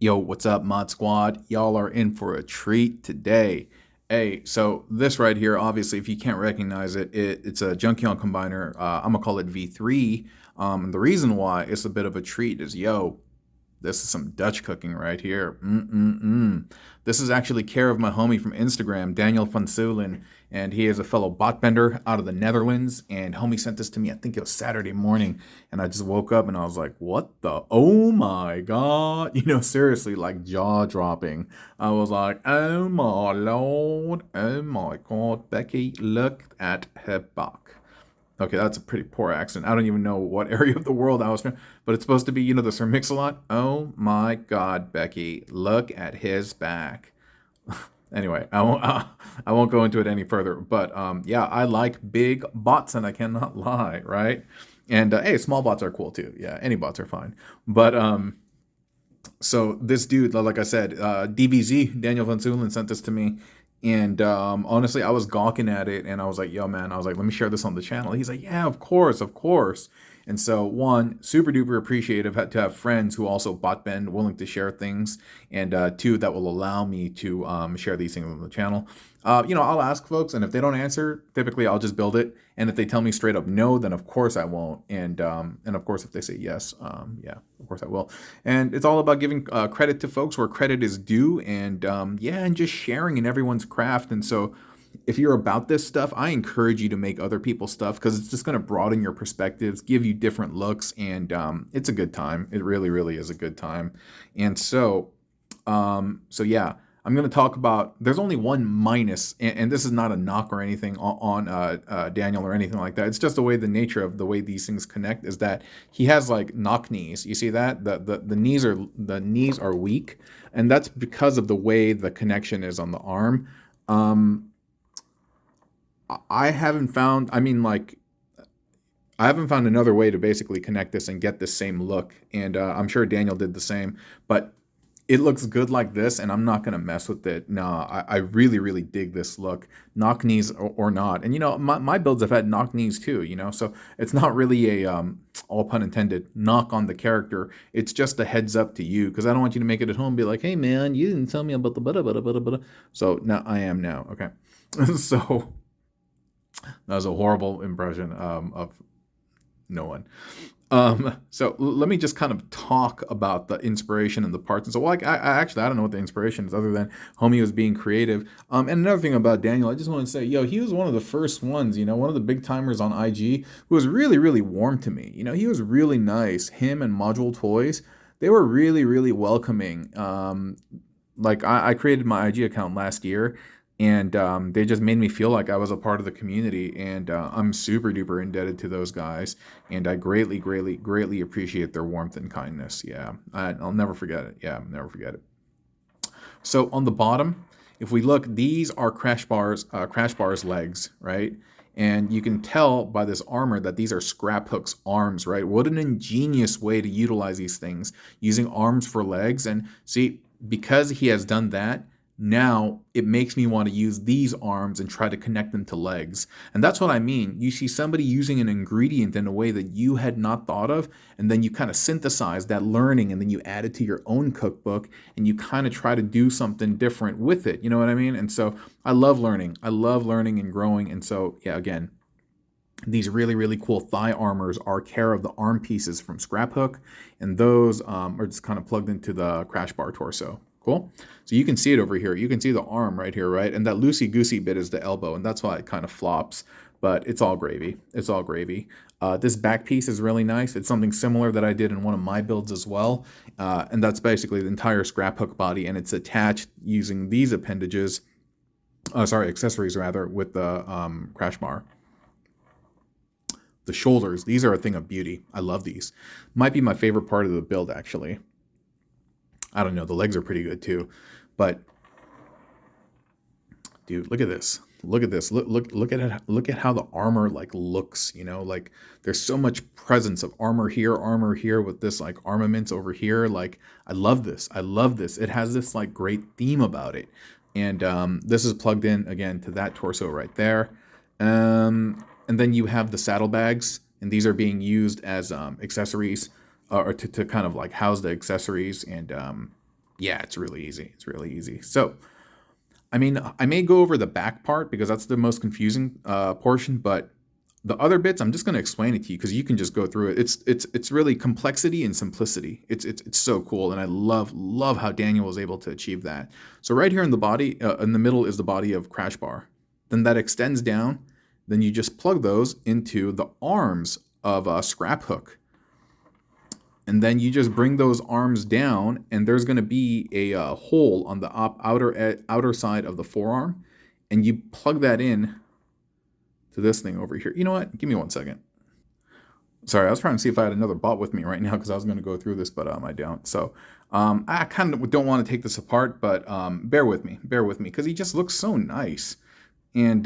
Yo, what's up, Mod Squad? Y'all are in for a treat today. Hey, so this right here, obviously, if you can't recognize it, it's a Junkion combiner. I'm gonna call it V3. And the reason why it's a bit of a treat is, yo, this is some Dutch cooking right here. Mm-mm-mm. This is actually care of my homie from Instagram, Daniel van Zoelen, and he is a fellow botbender out of the Netherlands. And homie sent this to me, I think it was Saturday morning, and I just woke up and I was like, "What the? Oh my god!" Seriously, like jaw dropping. I was like, "Oh my lord! Oh my god, Becky, look at her back." Okay, that's a pretty poor accent. I don't even know what area of the world I was from, but it's supposed to be, the Sir Mix-a-Lot. Oh my God, Becky, look at his back. Anyway, I won't go into it any further. But yeah, I like big bots, and I cannot lie, right? And hey, small bots are cool too. Yeah, any bots are fine. But so this dude, like I said, DVZ Daniel Van Zulen sent this to me, and honestly, I was gawking at it, and I was like, "Yo, man!" I was like, "Let me share this on the channel." He's like, "Yeah, of course, of course." And so, one, super duper appreciative to have friends who also bot bend, willing to share things, and two, that will allow me to share these things on the channel. I'll ask folks, and if they don't answer, typically I'll just build it. And if they tell me straight up no, then of course I won't. And of course, if they say yes, yeah, of course I will. And it's all about giving credit to folks where credit is due, and yeah, and just sharing in everyone's craft. And so, if you're about this stuff, I encourage you to make other people's stuff because it's just going to broaden your perspectives, give you different looks, and it's a good time. It really, really is a good time. And so yeah, I'm going to talk about. There's only one minus, and this is not a knock or anything on Daniel or anything like that. It's just the way the nature of the way these things connect is that he has like knock knees. You see that the knees are weak, and that's because of the way the connection is on the arm. Um, I haven't found. I mean, like I haven't found another way to basically connect this and get this same look, and I'm sure Daniel did the same. But it looks good like this, and I'm not gonna mess with it. Nah, I really, really dig this look, knock knees or not. And my builds have had knock knees too. So it's not really a all pun intended knock on the character. It's just a heads up to you because I don't want you to make it at home and be like, hey man, you didn't tell me about the bada bada bada bada. So now I am now. Okay, so that was a horrible impression of no one. So let me just kind of talk about the inspiration and the parts. And so, like, I don't know what the inspiration is other than homie was being creative. And another thing about Daniel, I just want to say, yo, he was one of the first ones, one of the big timers on IG who was really, really warm to me. He was really nice. Him and Module Toys, they were really, really welcoming. Like I created my IG account last year, and they just made me feel like I was a part of the community, and I'm super duper indebted to those guys, and I greatly, greatly, greatly appreciate their warmth and kindness. Yeah, I'll never forget it. Yeah, I'll never forget it. So on the bottom, if we look, these are Crash Bar's legs, right? And you can tell by this armor that these are Scrap Hook's arms, right? What an ingenious way to utilize these things, using arms for legs. And see, because he has done that, now it makes me want to use these arms and try to connect them to legs. And that's what I mean. You see somebody using an ingredient in a way that you had not thought of, and then you kind of synthesize that learning, and then you add it to your own cookbook, and you kind of try to do something different with it. You know what I mean? And so I love learning. I love learning and growing. And so, yeah, again, these really, really cool thigh armors are care of the arm pieces from Scrap Hook, and those are just kind of plugged into the Crash Bar torso. Cool. So you can see it over here. You can see the arm right here, right? And that loosey-goosey bit is the elbow, and that's why it kind of flops. But it's all gravy. It's all gravy. This back piece is really nice. It's something similar that I did in one of my builds as well. And that's basically the entire Scrap Hook body, and it's attached using these appendages, accessories rather, with the Crash Bar. The shoulders, these are a thing of beauty. I love these. Might be my favorite part of the build, actually. I don't know. The legs are pretty good too, but dude, look at this. Look at this. Look at it. Look at how the armor like looks. Like there's so much presence of armor here with this like armaments over here. Like I love this. I love this. It has this like great theme about it, and this is plugged in again to that torso right there. And then you have the saddlebags, and these are being used as accessories or to kind of like house the accessories. And Yeah, it's really easy. It's really easy. So, I mean, I may go over the back part because that's the most confusing portion, but the other bits, I'm just going to explain it to you because you can just go through it. It's really complexity and simplicity. It's so cool, and I love how Daniel was able to achieve that. So right here in the body, in the middle is the body of Crash Bar. Then that extends down. Then you just plug those into the arms of Scrap Hook, and then you just bring those arms down, and there's going to be a hole on the outer side of the forearm, and you plug that in to this thing over here. You know what? Give me 1 second. Sorry, I was trying to see if I had another bot with me right now because I was going to go through this, but I don't. So I kind of don't want to take this apart, but bear with me because he just looks so nice. And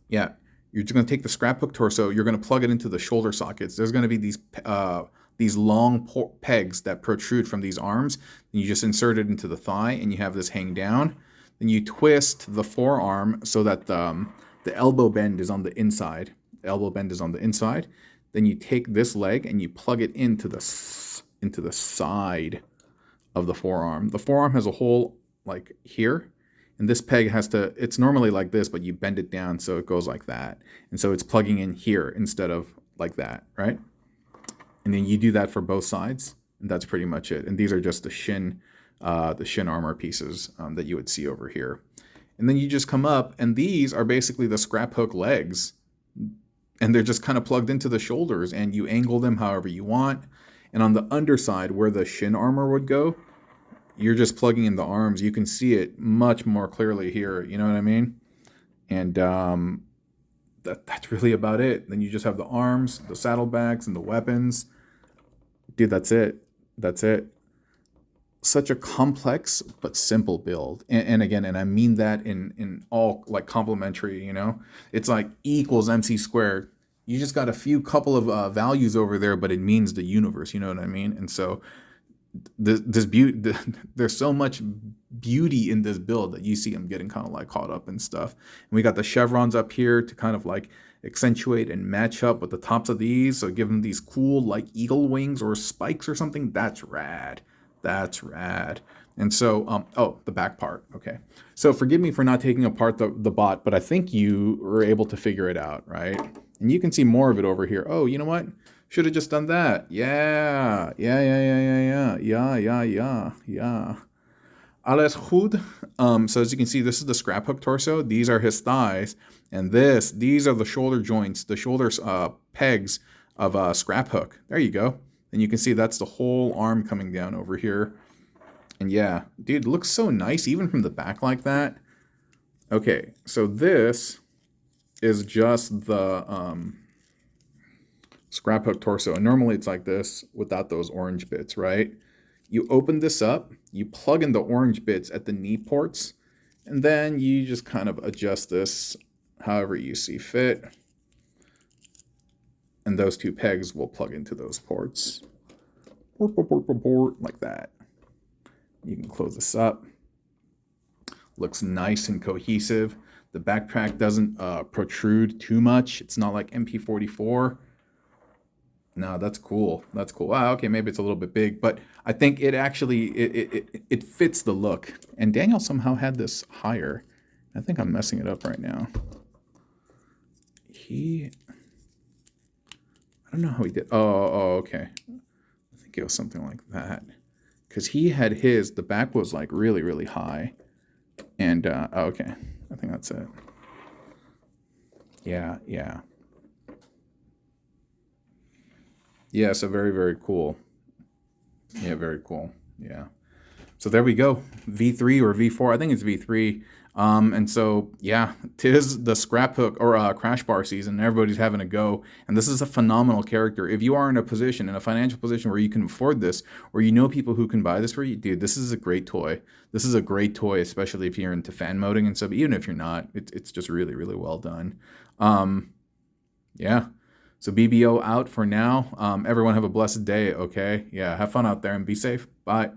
yeah, you're just going to take the scrapbook torso. You're going to plug it into the shoulder sockets. There's going to be these long pegs that protrude from these arms. And you just insert it into the thigh, and you have this hang down. Then you twist the forearm so that the elbow bend is on the inside. The elbow bend is on the inside. Then you take this leg and you plug it into the side of the forearm. The forearm has a hole like here, and this peg has to, it's normally like this, but you bend it down so it goes like that. And so it's plugging in here instead of like that, right? And then you do that for both sides, and that's pretty much it. And these are just the shin armor pieces that you would see over here. And then you just come up, and these are basically the scrap hook legs, and they're just kind of plugged into the shoulders, and you angle them however you want. And on the underside where the shin armor would go, you're just plugging in the arms. You can see it much more clearly here, you know what I mean? And that's really about it. Then you just have the arms, the saddlebags, and the weapons. Dude, that's it. That's it. Such a complex but simple build. And again, and I mean that in all like complimentary, you know? It's like E equals MC squared. You just got a few couple of values over there, but it means the universe, you know what I mean? And so this beauty, there's so much beauty in this build that you see him getting kind of like caught up and stuff. And we got the chevrons up here to kind of like accentuate and match up with the tops of these, so give them these cool like eagle wings or spikes or something. That's rad. That's rad. And so oh, the back part. Okay, so forgive me for not taking apart the bot, but I think you were able to figure it out, right? And you can see more of it over here. Oh, you know what? Should have just done that. Yeah. Alles goed. So as you can see, this is the scrap hook torso. These are his thighs. And these are the shoulder joints, the shoulder pegs of scrap hook. There you go. And you can see that's the whole arm coming down over here. And yeah, dude, it looks so nice even from the back like that. Okay, so this is just the scrap hook torso, and normally it's like this without those orange bits, right? You open this up, you plug in the orange bits at the knee ports, and then you just kind of adjust this however you see fit, and those two pegs will plug into those ports like that. You can close this up. Looks nice and cohesive. The backpack doesn't protrude too much. It's not like MP44. No, that's cool. That's cool. Wow, okay, maybe it's a little bit big, but I think it actually it fits the look. And Daniel somehow had this higher. I think I'm messing it up right now. I don't know how he did. Oh, okay. I think it was something like that. Because he had the back was like really, really high. And, okay. I think that's it. Yeah. Yeah, so very, very cool. Yeah, very cool. Yeah. So there we go. V3 or V4. I think it's V3. And so, yeah, 'tis the scrap hook or crash bar season. Everybody's having a go. And this is a phenomenal character. If you are in a financial position where you can afford this, or you know people who can buy this for you, dude, this is a great toy. This is a great toy, especially if you're into fan moding and stuff. Even if you're not, it's just really, really well done. Yeah. So BBO out for now. Everyone have a blessed day, okay? Yeah, have fun out there and be safe. Bye.